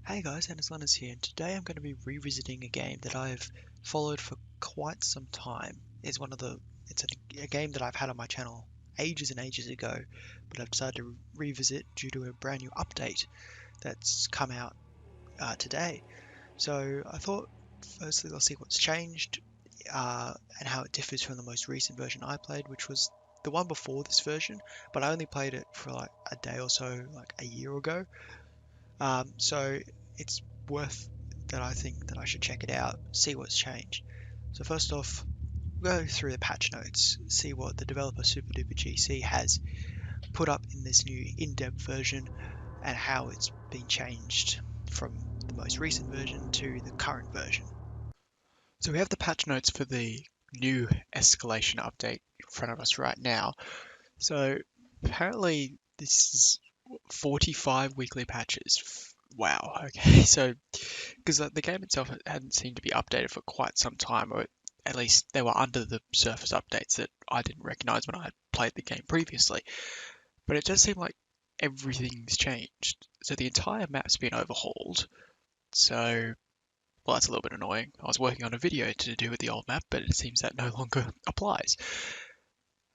Hey guys, Leonard here, and today I'm going to be revisiting a game that I've followed for quite some time. It's a game that I've had on my channel ages and ages ago, but I've decided to revisit due to a brand new update that's come out today. So I thought, firstly, let's see what's changed and how it differs from the most recent version I played, which was the one before this version, but I only played it for like a day or so, like a year ago. So it's worth that I think that I should check it out, see what's changed. So first off, go through the patch notes, see what the developer SuperDuper GC has put up in this new in-depth version and how it's been changed from the most recent version to the current version. So we have the patch notes for the new escalation update in front of us right now. So apparently this is 45 weekly patches. Wow. Okay. So because the game itself hadn't seemed to be updated for quite some time, or at least they were under the surface updates that I didn't recognize when I had played the game previously. But it does seem like everything's changed. So the entire map's been overhauled. So, well, that's a little bit annoying. I was working on a video to do with the old map, but it seems that no longer applies.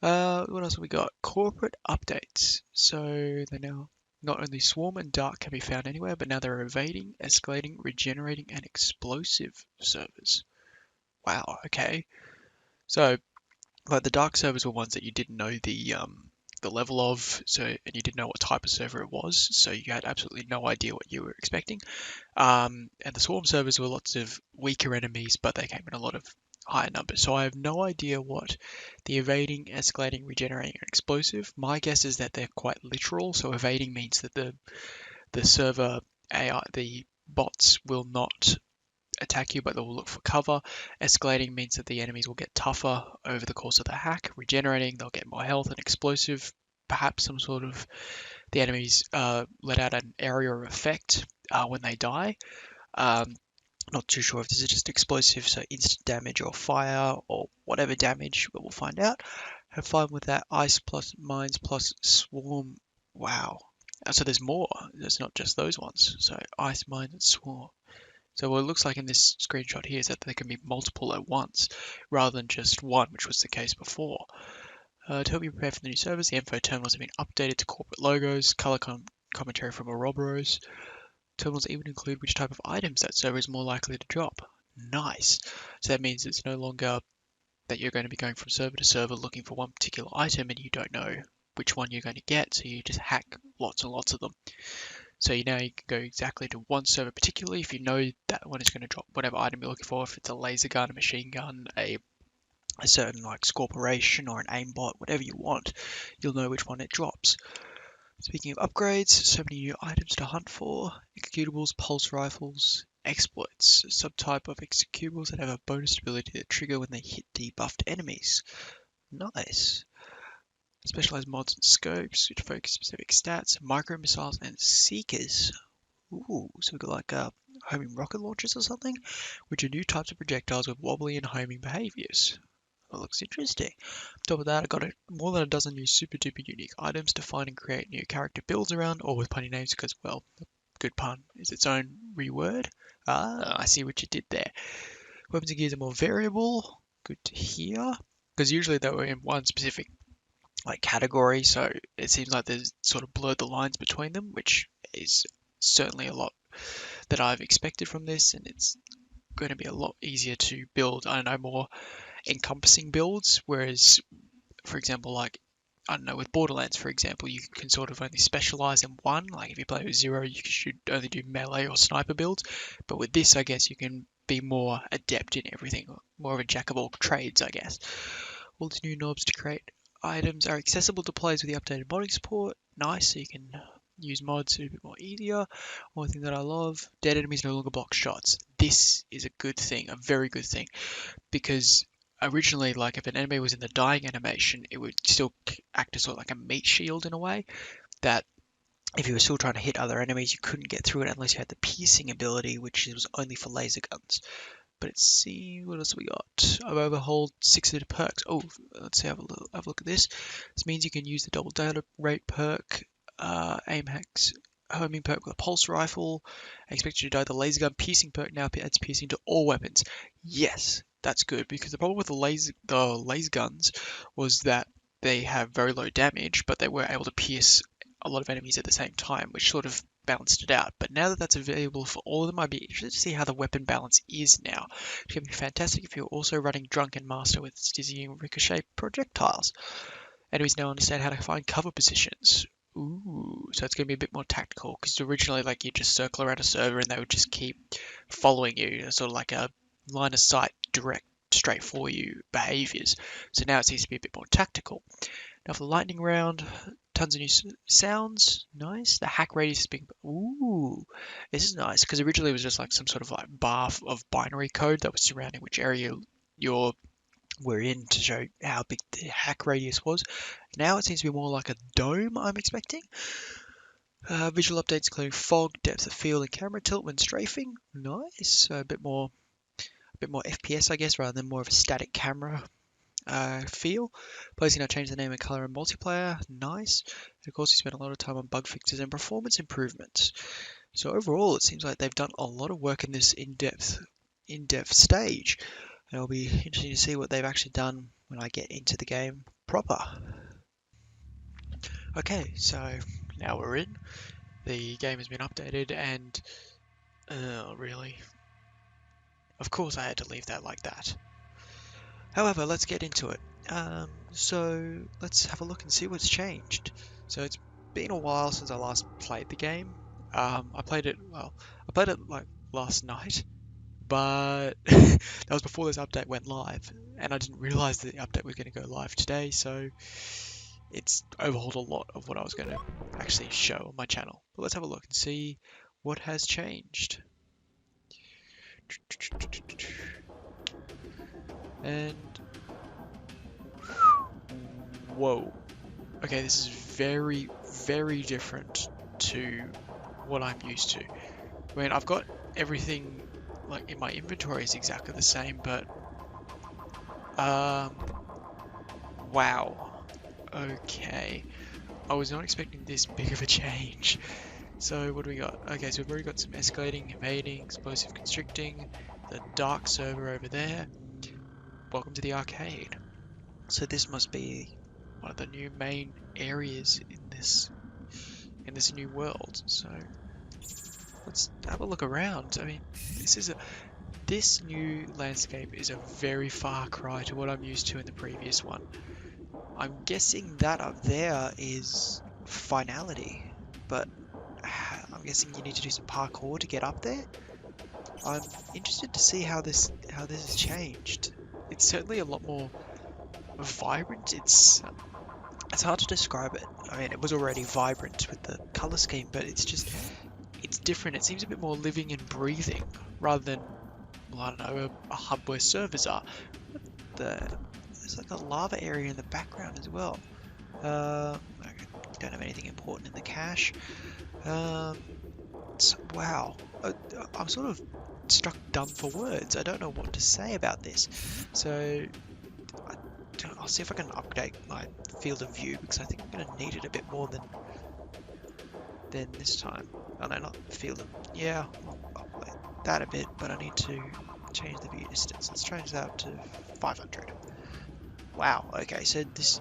What else have we got? Corporate updates. So they now not only swarm and dark can be found anywhere, but now there are evading, escalating, regenerating, and explosive servers. Wow. Okay. So like the dark servers were ones that you didn't know the level of, so and you didn't know what type of server it was, so you had absolutely no idea what you were expecting. And the swarm servers were lots of weaker enemies, but they came in a lot of higher numbers. So I have no idea what the evading, escalating, regenerating, and explosive. My guess is that they're quite literal. So evading means that the server AI, the bots will not attack you, but they will look for cover. Escalating means that the enemies will get tougher over the course of the hack. Regenerating, they'll get more health. And explosive, perhaps some sort of the enemies let out an area of effect when they die. Um, Not too sure if this is just explosive, so instant damage or fire or whatever damage, but we'll find out. Have fun with that. Ice plus mines plus swarm. Wow. So there's more. There's not just those ones. So ice, mines, and swarm. So what it looks like in this screenshot here is that there can be multiple at once, rather than just one, which was the case before. To help you prepare for the new service, the info terminals have been updated to corporate logos, color commentary from Ouroboros. Terminals even include which type of items that server is more likely to drop. Nice. So that means it's no longer that you're going to be going from server to server looking for one particular item and you don't know which one you're going to get, so you just hack lots and lots of them. So you can go exactly to one server particularly if you know that one is going to drop whatever item you're looking for. If it's a laser gun, a machine gun, a certain like scorporation or an aimbot, whatever you want, you'll know which one it drops. Speaking of upgrades, so many new items to hunt for. Executables, pulse rifles, exploits, a subtype of executables that have a bonus ability to trigger when they hit debuffed enemies. Nice. Specialized mods and scopes, which focus specific stats, micro missiles, and seekers. Ooh, so we've got like homing rocket launchers or something, which are new types of projectiles with wobbly and homing behaviors. That looks interesting. On top of that, I got more than a dozen new super duper unique items to find and create new character builds around, all with punny names because, well, good pun is its own reword. Ah, I see what you did there. Weapons and gears are more variable. Good to hear. Because usually they were in one specific like category, so it seems like there's sort of blurred the lines between them, which is certainly a lot that I've expected from this, and it's going to be a lot easier to build, I don't know, more encompassing builds, whereas, for example, like, I don't know, with Borderlands, for example, you can sort of only specialize in one. Like, if you play with Zero, you should only do melee or sniper builds. But with this, I guess you can be more adept in everything, more of a jack of all trades, I guess. All these new knobs to create items are accessible to players with the updated modding support. Nice, so you can use mods to be a bit more easier. One thing that I love, dead enemies no longer block shots. This is a good thing, a very good thing, because originally, like if an enemy was in the dying animation, it would still act as sort of like a meat shield in a way, that if you were still trying to hit other enemies, you couldn't get through it unless you had the piercing ability, which was only for laser guns. But let's see, what else we got? I've overhauled 6 of the perks. Oh, let's see, have a look at this. This means you can use the double data rate perk, aim hacks, homing perk with a pulse rifle. I expect you to die the laser gun piercing perk now adds piercing to all weapons. Yes, that's good because the problem with the laser guns was that they have very low damage, but they were able to pierce a lot of enemies at the same time, which sort of balanced it out. But now that that's available for all of them, I'd be interested to see how the weapon balance is now. It's going to be fantastic if you're also running Drunken Master with dizzying ricochet projectiles. Enemies now understand how to find cover positions. Ooh, so it's going to be a bit more tactical because originally, like, you just circle around a server and they would just keep following you, sort of like a line of sight, direct, straight for you behaviors. So now it seems to be a bit more tactical. Now for the lightning round, tons of new sounds. Nice. The hack radius is being. Ooh, this is nice because originally it was just like some sort of like bar of binary code that was surrounding which area we're in to show how big the hack radius was. Now it seems to be more like a dome, I'm expecting. Visual updates including fog, depth of field, and camera tilt when strafing. Nice. A bit more FPS, I guess, rather than more of a static camera feel. Players can now change the name and color in multiplayer. Nice. And of course, we spent a lot of time on bug fixes and performance improvements. So overall, it seems like they've done a lot of work in this in-depth stage. And it'll be interesting to see what they've actually done when I get into the game proper. Okay, so now we're in. The game has been updated and... really? Of course I had to leave that like that. However, let's get into it. So let's have a look and see what's changed. So it's been a while since I last played the game. I played it like last night, but that was before this update went live, and I didn't realize that the update was going to go live today, so it's overhauled a lot of what I was going to actually show on my channel. But let's have a look and see what has changed. And whoa, okay, this is very, very different to what I'm used to. I mean, I've got everything like in my inventory is exactly the same, but wow, okay, I was not expecting this big of a change. So what do we got? Okay, so we've already got some escalating, invading, explosive, constricting, the dark server over there. Welcome to the arcade. So this must be one of the new main areas in this new world. So let's have a look around. I mean, this new landscape is a very far cry to what I'm used to in the previous one. I'm guessing that up there is finality, but I'm guessing you need to do some parkour to get up there. I'm interested to see how this has changed. It's certainly a lot more vibrant. It's hard to describe it. I mean, it was already vibrant with the color scheme, but it's different. It seems a bit more living and breathing rather than, well, I don't know, a hub where servers are. There's like a lava area in the background as well. I don't have anything important in the cache. Wow, I'm sort of struck dumb for words. I don't know what to say about this. So I'll see if I can update my field of view because I think I'm going to need it a bit more than this time. Oh no, not field of... Yeah, I'll update that a bit, but I need to change the view distance. Let's change that to 500. Wow, okay, so this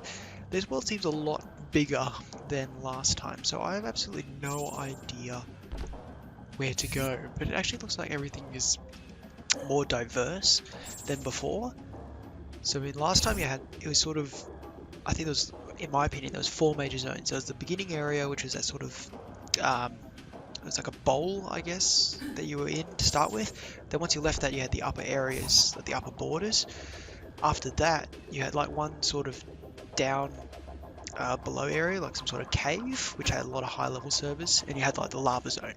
world seems a lot bigger than last time, so I have absolutely no idea where to go, but it actually looks like everything is more diverse than before. So I mean, last time it was sort of, I think there was, in my opinion, there was 4 major zones. There was the beginning area, which was that sort of, it was like a bowl, I guess, that you were in to start with. Then once you left that, you had the upper areas, like the upper borders. After that, you had like one sort of down below area, like some sort of cave, which had a lot of high-level servers, and you had like the lava zone,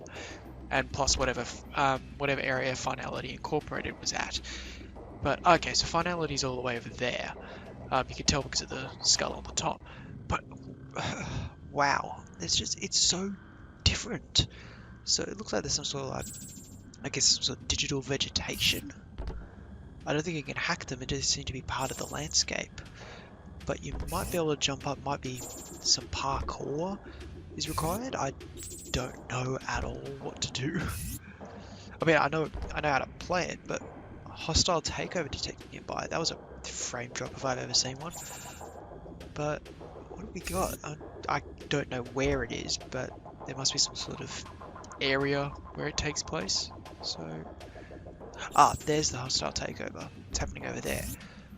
and plus whatever area Finality Incorporated was at. But okay, so Finality's all the way over there. You can tell because of the skull on the top. But wow, it's so different. So it looks like there's some sort of like, I guess, some sort of digital vegetation. I don't think you can hack them. It just seems to be part of the landscape. But you might be able to jump up. Might be some parkour. is required. I don't know at all what to do. I mean, I know how to play it, but hostile takeover detected nearby. That was a frame drop if I've ever seen one. But what have we got? I don't know where it is, but there must be some sort of area where it takes place. So, there's the hostile takeover. It's happening over there.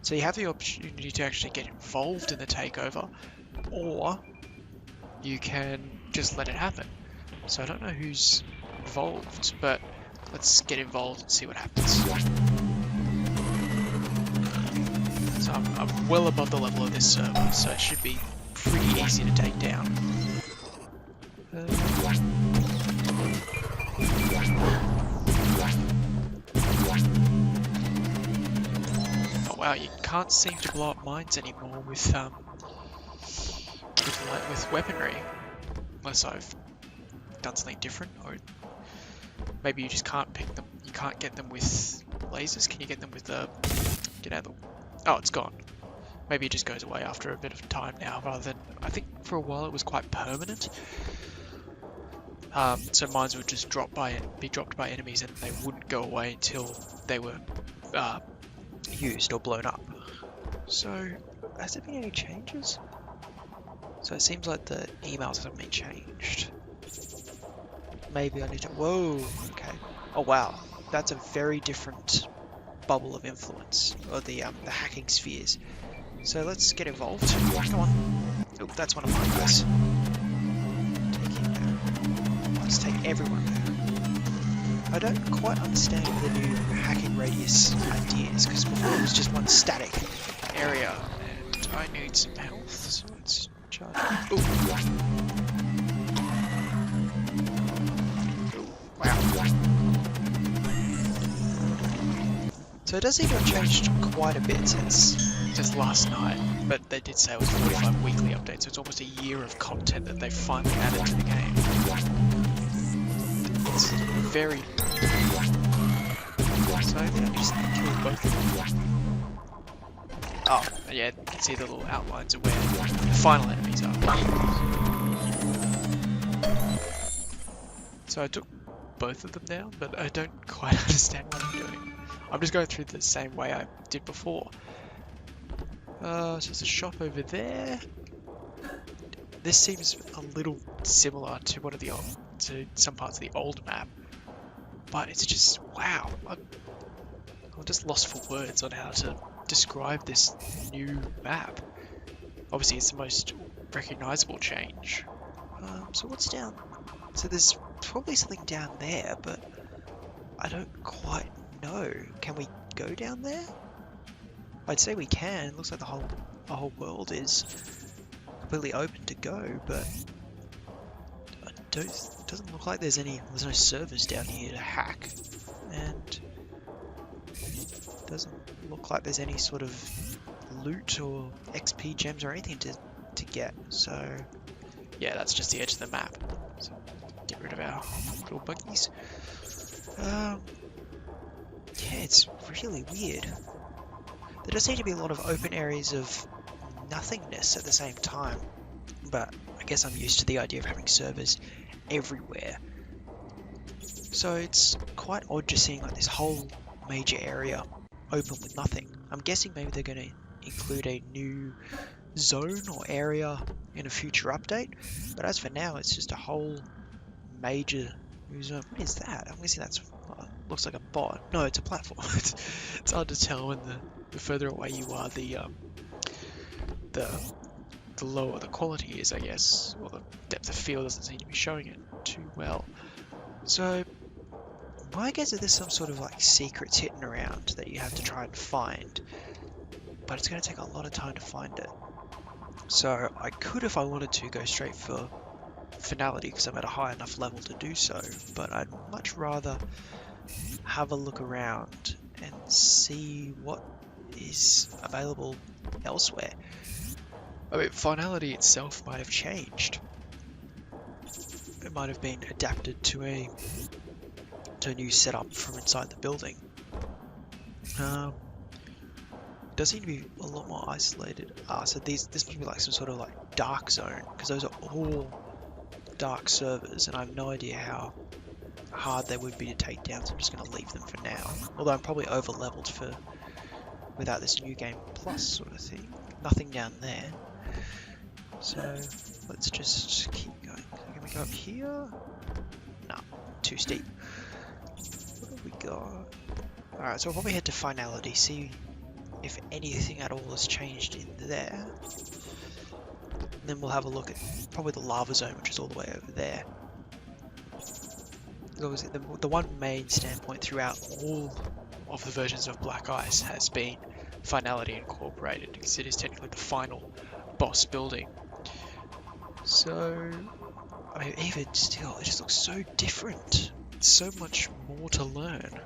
So you have the opportunity to actually get involved in the takeover, or you can just let it happen. So I don't know who's involved, but let's get involved and see what happens. So I'm well above the level of this server, so it should be pretty easy to take down. Oh wow, you can't seem to blow up mines anymore with weaponry, unless I've done something different, or maybe you just can't pick them. You can't get them with lasers. Can you get them with the? Get out of the. Oh, it's gone. Maybe it just goes away after a bit of time now, rather than, I think for a while it was quite permanent. So mines would just be dropped by enemies, and they wouldn't go away until they were used or blown up. So, has there been any changes? So it seems like the emails haven't been changed. Maybe I need to... Whoa, okay. Oh wow, that's a very different bubble of influence, or the hacking spheres. So let's get involved. Come on. Oh, that's one of my guys. Take him down. Let's take everyone down. I don't quite understand what the new hacking radius idea is, because before it was just one static area, and I need some health, so let's charge. Ooh. Wow. So it does seem to have changed quite a bit since just last night, but they did say it was 45 weekly updates, so it's almost a year of content that they finally added to the game. It's very... So I think I just killed both of them. Oh, yeah, you can see the little outlines of where the final enemies are. So I took both of them down, but I don't quite understand what I'm doing. I'm just going through the same way I did before. So there's a shop over there. This seems a little similar to one of the to some parts of the old map, but it's just wow. I'm just lost for words on how to describe this new map. Obviously, it's the most recognizable change. So what's down? So there's probably something down there, but I don't quite know. Can we go down there? I'd say we can. It looks like the whole world is completely open to go, but it doesn't look like there's no servers down here to hack, and it doesn't look like there's any sort of loot or XP gems or anything to get. So yeah, that's just the edge of the map. So get rid of our little buggies. Yeah, it's really weird. There does seem to be a lot of open areas of nothingness at the same time, but I guess I'm used to the idea of having servers everywhere. So it's quite odd just seeing like this whole major area open with nothing. I'm guessing maybe they're going to include a new zone or area in a future update, but as for now it's just a whole major new zone. What is that? I'm guessing that's looks like a bot. No, it's a platform. It's hard to tell when the further away you are, the lower the quality is, I guess, or the depth of field doesn't seem to be showing it too well. So my guess is there's some sort of like secrets hidden around that you have to try and find, but it's going to take a lot of time to find it. So I could, if I wanted to, go straight for finality because I'm at a high enough level to do so, but I'd much rather have a look around and see what is available elsewhere. I mean, finality itself might have changed. It might have been adapted to a new setup from inside the building. It does seem to be a lot more isolated. So this must be like some sort of like dark zone, because those are all dark servers, and I have no idea how hard they would be to take down, so I'm just going to leave them for now. Although I'm probably over leveled for without this new game plus sort of thing. Nothing down there. So let's just keep going. Can we go up here? No, too steep. What have we got? Alright, so we'll probably head to finality, see if anything at all has changed in there. And then we'll have a look at probably the lava zone, which is all the way over there. The one main standpoint throughout all of the versions of Black Ice has been finality incorporated, because it is technically the final boss building. So, I mean, even still, it just looks so different. It's so much more to learn.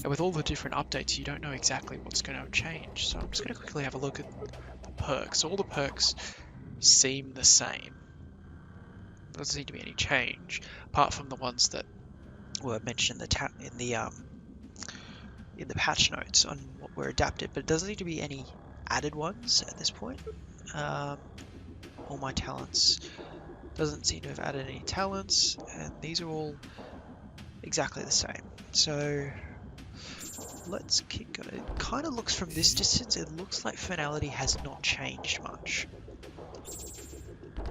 And with all the different updates, you don't know exactly what's going to change. So I'm just going to quickly have a look at the perks. All the perks seem the same. There doesn't seem to be any change, apart from the ones that were mentioned in the patch notes on what were adapted. But it doesn't seem to be any added ones at this point. All my talents doesn't seem to have added any talents, and these are all exactly the same. So let's keep going. It kind of looks from this distance, it looks like finality has not changed much.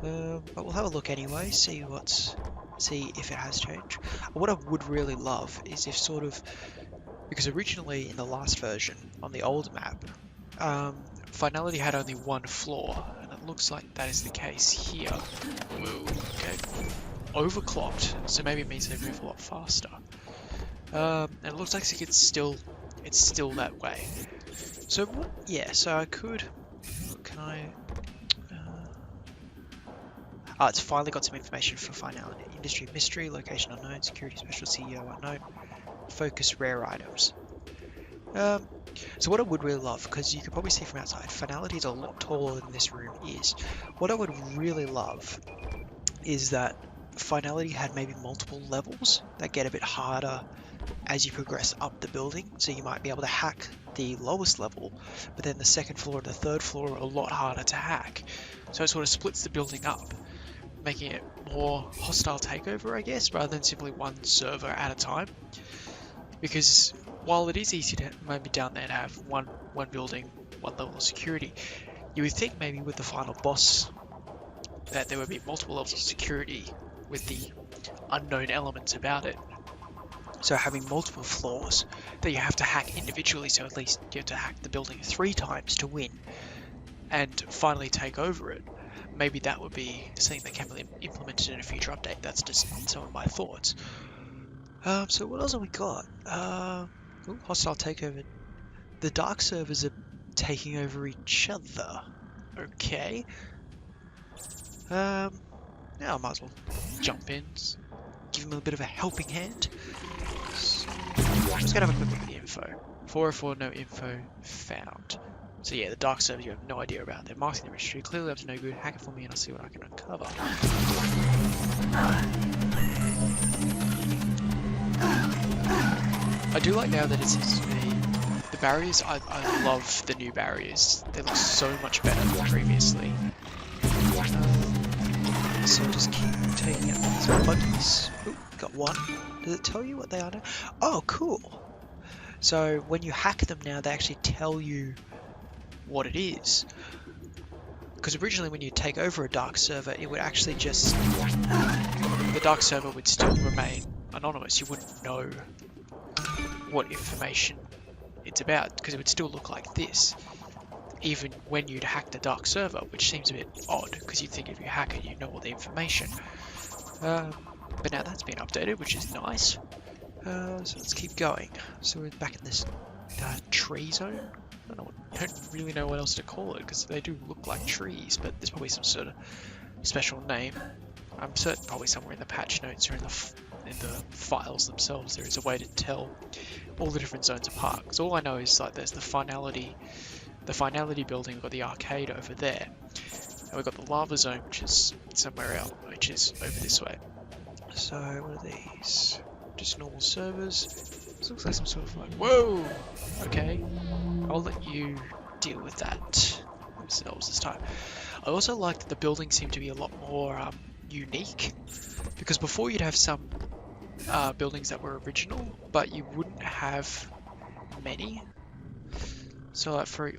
But we'll have a look anyway, see if it has changed. What I would really love is if sort of, because originally in the last version on the old map, finality had only one floor, and it looks like that is the case here. Whoa, okay. Overclocked, so maybe it means they move a lot faster. And it looks like it's still that way. So yeah, so I could. Can I? It's finally got some information for finality. Industry mystery, location unknown, security special, CEO unknown, focus rare items. So what I would really love, because you can probably see from outside, finality is a lot taller than this room is. What I would really love is that finality had maybe multiple levels that get a bit harder as you progress up the building. So you might be able to hack the lowest level, but then the second floor and the third floor are a lot harder to hack. So it sort of splits the building up, making it more hostile takeover, I guess, rather than simply one server at a time. Because while it is easy to maybe down there to have one building, one level of security, you would think maybe with the final boss that there would be multiple levels of security with the unknown elements about it. So having multiple floors that you have to hack individually, so at least you have to hack the building 3 times to win and finally take over it. Maybe that would be something that can be implemented in a future update. That's just some of my thoughts. So what else have we got? Hostile takeover. The dark servers are taking over each other. Okay. Yeah, I might as well jump in, give them a bit of a helping hand. So, I'm just gonna have a quick look at the info. 404, no info found. So yeah, the dark servers you have no idea about. They're marking the registry. Clearly up to no good. Hack it for me and I'll see what I can uncover. I do like now that it seems to be the barriers. I love the new barriers. They look so much better than previously. So just keep taking out these buttons. Ooh, got one. Does it tell you what they are now? Oh, cool. So when you hack them now, they actually tell you what it is. Because originally when you take over a dark server, it would actually just... the dark server would still remain anonymous. You wouldn't know what information it's about, because it would still look like this. Even when you'd hack the dark server, which seems a bit odd, because you'd think if you hack it, you'd know all the information. But now that's been updated, which is nice. So let's keep going. So we're back in this tree zone. I don't really know what else to call it, because they do look like trees, but there's probably some sort of special name. I'm certain probably somewhere in the patch notes or in the files themselves there is a way to tell all the different zones apart. Because all I know is like there's the finality building, we've got the arcade over there, and we've got the lava zone, which is somewhere else, which is over this way. So what are these? Just normal servers. This looks like some sort of like, whoa! Okay, I'll let you deal with that themselves this time. I also like that the buildings seem to be a lot more unique, because before you'd have some buildings that were original, but you wouldn't have many. So like for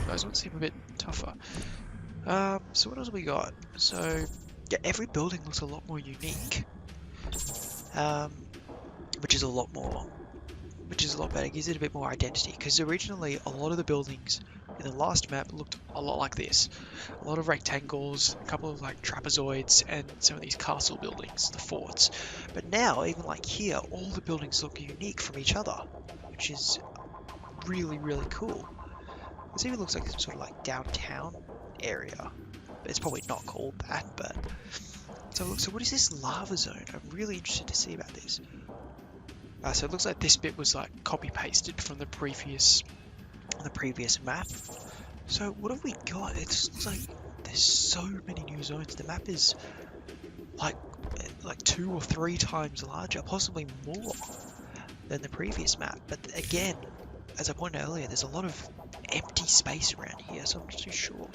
those ones seem a bit tougher. So what else have we got? So yeah, every building looks a lot more unique, which is a lot better. It gives it a bit more identity, because originally a lot of the buildings in the last map looked a lot like this. A lot of rectangles, a couple of like trapezoids, and some of these castle buildings, the forts. But now, even like here, all the buildings look unique from each other, which is really, really cool. This even looks like some sort of like downtown area. It's probably not called that, but... So what is this lava zone? I'm really interested to see about this. So it looks like this bit was like copy-pasted from the previous map. So what have we got? It just looks like there's so many new zones. The map is like 2 or 3 times larger, possibly more than the previous map. But again, as I pointed out earlier, there's a lot of empty space around here, so I'm not too sure.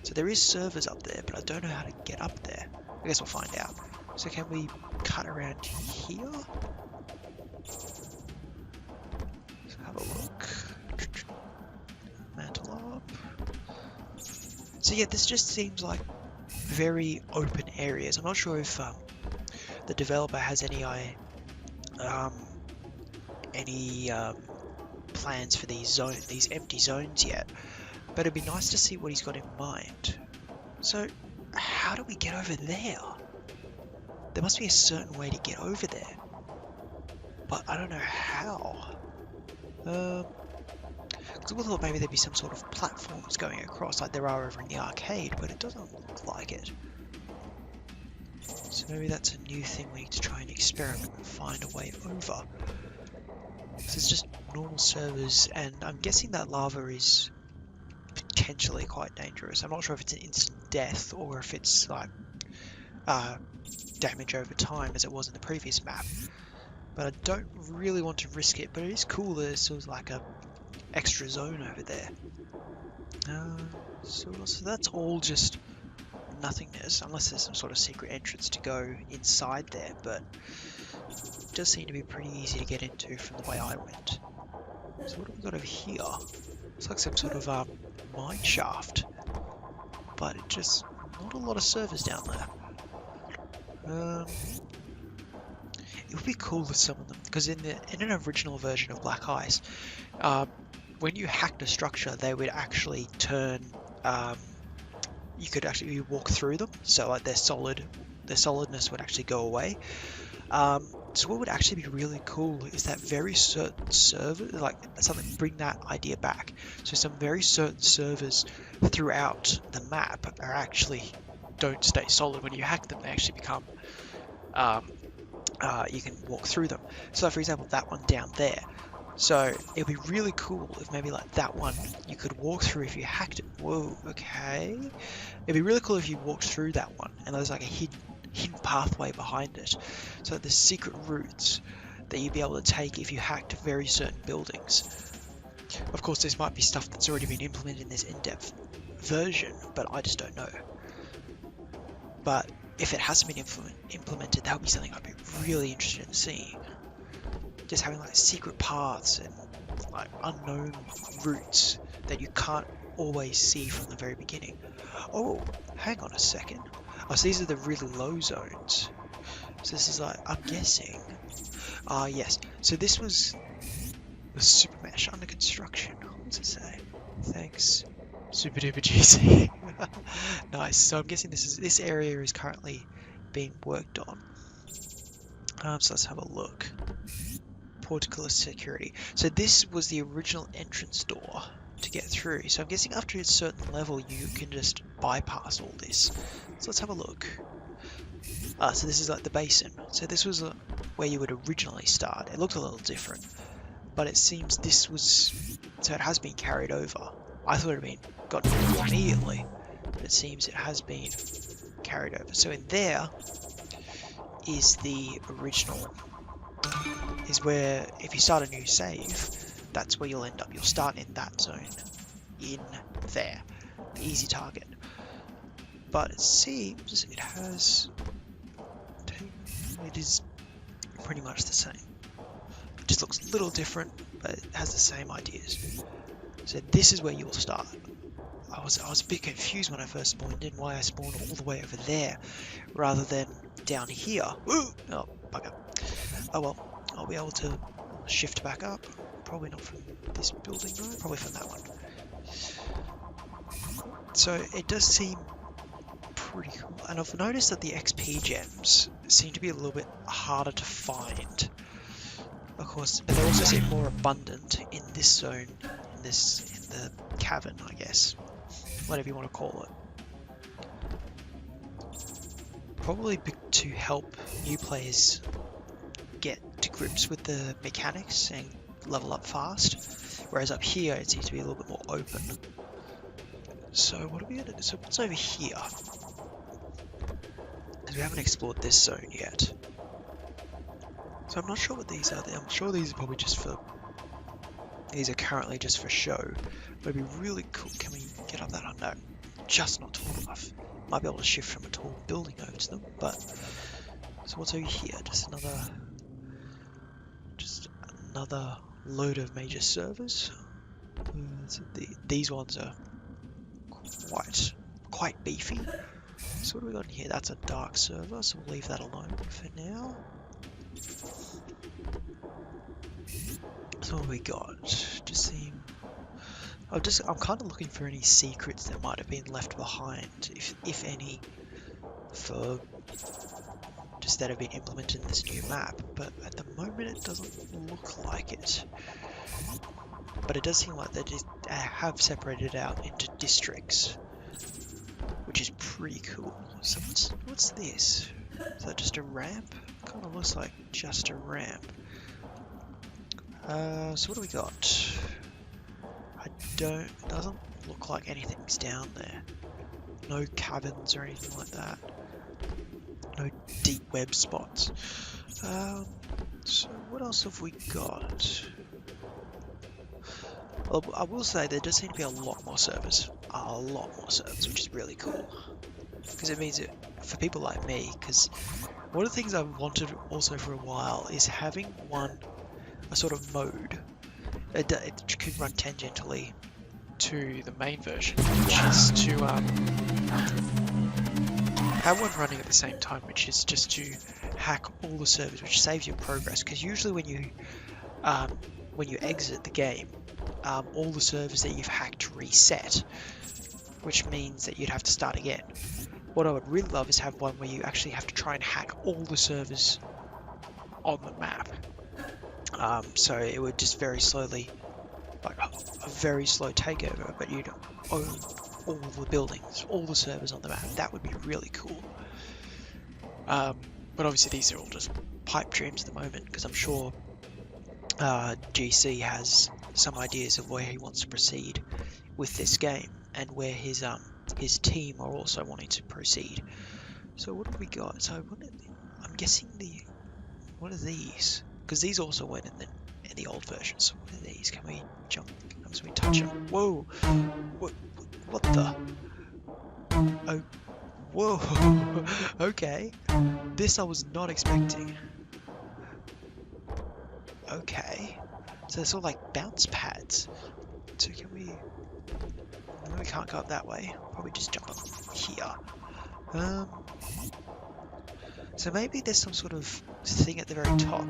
So there is servers up there, but I don't know how to get up there. I guess we'll find out. So can we cut around here? Let's have a look. Mantle up. So yeah, this just seems like very open areas. I'm not sure if the developer has any plans for these empty zones yet, but it'd be nice to see what he's got in mind. So how do we get over there? There must be a certain way to get over there, but I don't know how. Because I thought maybe there'd be some sort of platforms going across like there are over in the arcade, but it doesn't look like it. So maybe that's a new thing we need to try and experiment and find a way over. So it's just normal servers, and I'm guessing that lava is potentially quite dangerous. I'm not sure if it's an instant death or if it's like damage over time as it was in the previous map. But I don't really want to risk it, but it is cool that there's sort of like a extra zone over there. So that's all just nothingness, unless there's some sort of secret entrance to go inside there, but it does seem to be pretty easy to get into from the way I went. So what have we got over here? Looks like some sort of mine shaft, but it just not a lot of servers down there. It would be cool with some of them, because in an original version of Black Ice, when you hacked a structure, they would actually turn. You could actually walk through them, so like their solidness would actually go away. So what would actually be really cool is that very certain server, like something, bring that idea back. So some very certain servers throughout the map are actually don't stay solid. When you hack them, they actually become. You can walk through them. So for example, that one down there. So it'd be really cool if maybe like that one you could walk through if you hacked it. Whoa, okay. It'd be really cool if you walked through that one and there's like a hidden pathway behind it. So there's secret routes that you'd be able to take if you hacked very certain buildings. Of course, this might be stuff that's already been implemented in this in-depth version, but I just don't know. But if it hasn't been implemented, that would be something I'd be really interested in seeing. Just having like secret paths and like unknown routes that you can't always see from the very beginning. Oh, hang on a second. Oh, so these are the really low zones. So this is like, I'm guessing. Yes. So this was the super mesh under construction. What does it say? Thanks. Super duper GC. Nice. So I'm guessing this area is currently being worked on. So let's have a look. Portcullis security. So this was the original entrance door to get through. So I'm guessing after a certain level you can just bypass all this. So let's have a look. So this is like the basin. So this was where you would originally start. It looked a little different, but it seems this was, so it has been carried over. I thought it had been gotten rid of immediately, but it seems it has been carried over. So in there is the original, is where if you start a new save, that's where you'll end up. You'll start in that zone in there, the easy target. But it seems it is pretty much the same. It just looks a little different, but it has the same ideas. So this is where you'll start. I was a bit confused when I first spawned in, why I spawned all the way over there rather than down here. Ooh! Oh, bugger. Oh well, I'll be able to shift back up. Probably not from this building though, probably from that one. So it does seem pretty cool. And I've noticed that the XP gems seem to be a little bit harder to find. Of course, but they also seem more abundant in this zone, in the cavern, I guess. Whatever you want to call it. Probably to help new players get to grips with the mechanics and level up fast, whereas up here it seems to be a little bit more open. So what are we gonna do? So what's over here? Because we haven't explored this zone yet. So I'm not sure what these are. I'm sure these are probably just for... These are currently just for show. But it'd be really cool. Can we get up that? Oh no, just not tall enough. Might be able to shift from a tall building over to them, but... So what's over here? Just another load of major servers. So these ones are quite beefy. So what do we got in here? That's a dark server, so we'll leave that alone for now. So what have we got? I'm kind of looking for any secrets that might have been left behind, if any, for just that have been implemented in this new map. But at the moment, it doesn't look like it. But it does seem like they just have separated it out into districts, which is pretty cool. So what's this? Is that just a ramp? Kind of looks like just a ramp. So what do we got? It doesn't look like anything's down there. No cabins or anything like that. No deep web spots. So what else have we got? Well, I will say there does seem to be a lot more servers. Which is really cool. Because it means for people like me, because one of the things I've wanted also for a while is having a sort of mode. It could run tangentially to the main version, which is to have one running at the same time, which is just to hack all the servers, which saves your progress. Because usually when you exit the game, all the servers that you've hacked reset, which means that you'd have to start again. What I would really love is have one where you actually have to try and hack all the servers on the map. So it would just very slowly, like a very slow takeover, but you'd own all the buildings, all the servers on the map. That would be really cool. But obviously these are all just pipe dreams at the moment, because I'm sure GC has some ideas of where he wants to proceed with this game, and where his team are also wanting to proceed. So what have we got? So I'm guessing what are these? Because these also went in the old version. So what are these? Can we jump? Can we touch them? Whoa! What the? Oh, whoa! Okay, this I was not expecting. Okay, so they're sort of like bounce pads. So can we? No, we can't go up that way. Probably just jump up here. So maybe there's some sort of thing at the very top.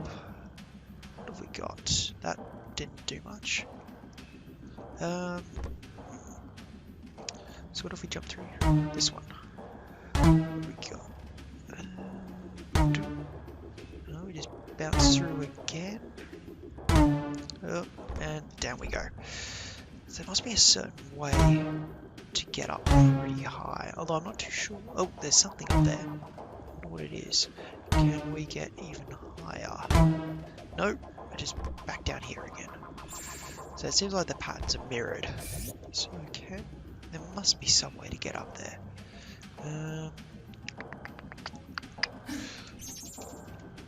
What have we got? That didn't do much. So what if we jump through this one? What have we got? No, we just bounce through again. Oh, and down we go. So there must be a certain way to get up pretty high, although I'm not too sure. Oh, there's something up there. I wonder what it is. Can we get even higher? Nope, I just back down here again. So it seems like the patterns are mirrored. So there must be some way to get up there. I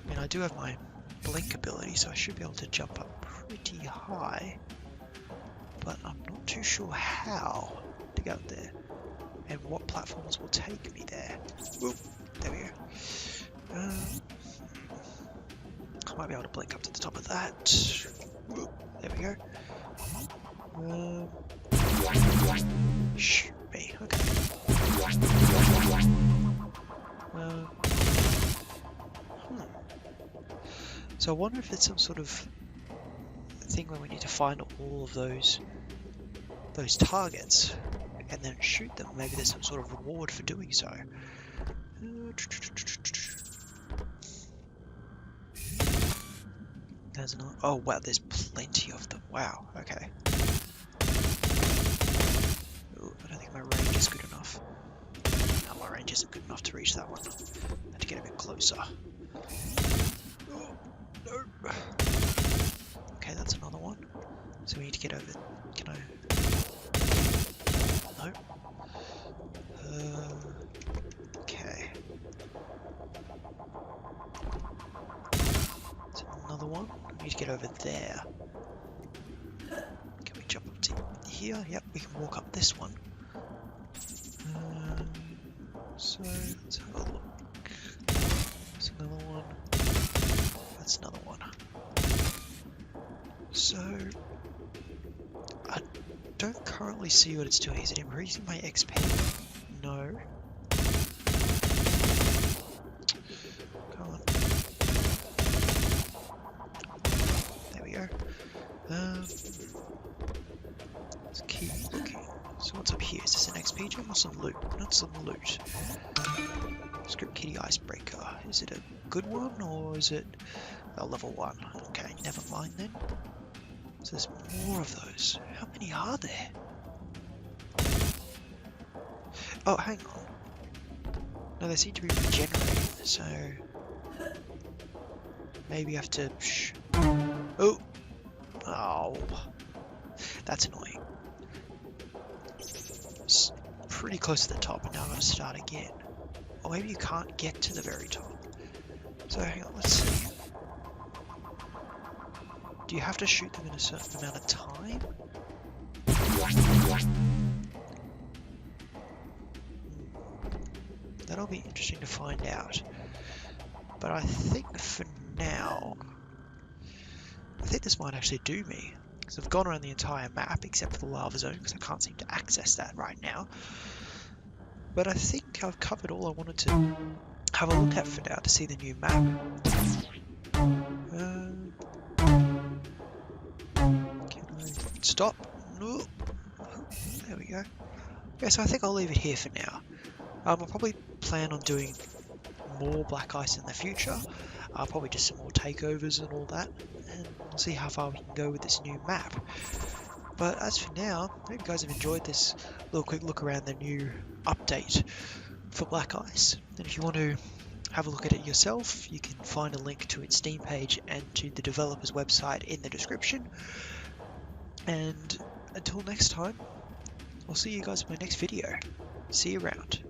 mean, I do have my blink ability, so I should be able to jump up pretty high. But I'm not too sure how. to get there? And what platforms will take me there? Whoop, there we go. I might be able to blink up to the top of that. Whoop, there we go. Shoot me, okay. So I wonder if it's some sort of thing where we need to find all of those targets and then shoot them. Maybe there's some sort of reward for doing so. There's another. Oh wow, there's plenty of them. Wow. Okay. Ooh, I don't think my range is good enough. No, my range isn't good enough to reach that one. I have to get a bit closer. Oh, no. Okay, that's another one. So we need to get over. Can I? No. Okay. That's another one. We need to get over there. Can we jump up to here? Yep, we can walk up this one. So let's have a look. That's another one. That's another one. So I don't currently see what it's doing. Is it increasing my XP? No. Come on. There we go. Let's keep looking. So what's up here? Is this an XP gem or some loot? Not some loot. Script Kitty Icebreaker. Is it a good one or is it a level 1? Okay, never mind then. So there's more of those. How many are there? Oh, hang on. No, they seem to be regenerating, so maybe I have to. Oh, oh, that's annoying. It's pretty close to the top, and now I've got to start again. Or maybe you can't get to the very top. So hang on, let's see. Do you have to shoot them in a certain amount of time? That'll be interesting to find out. But I think for now, I think this might actually do me. Because I've gone around the entire map except for the lava zone because I can't seem to access that right now. But I think I've covered all I wanted to have a look at for now to see the new map. Can I stop? No. There we go. Yeah, so I think I'll leave it here for now. I'll probably plan on doing more Black Ice in the future. Probably just some more takeovers and all that. And we'll see how far we can go with this new map. But as for now, I hope you guys have enjoyed this little quick look around the new update for Black Ice. And if you want to have a look at it yourself, you can find a link to its Steam page and to the developer's website in the description. And until next time, I'll see you guys in my next video. See you around.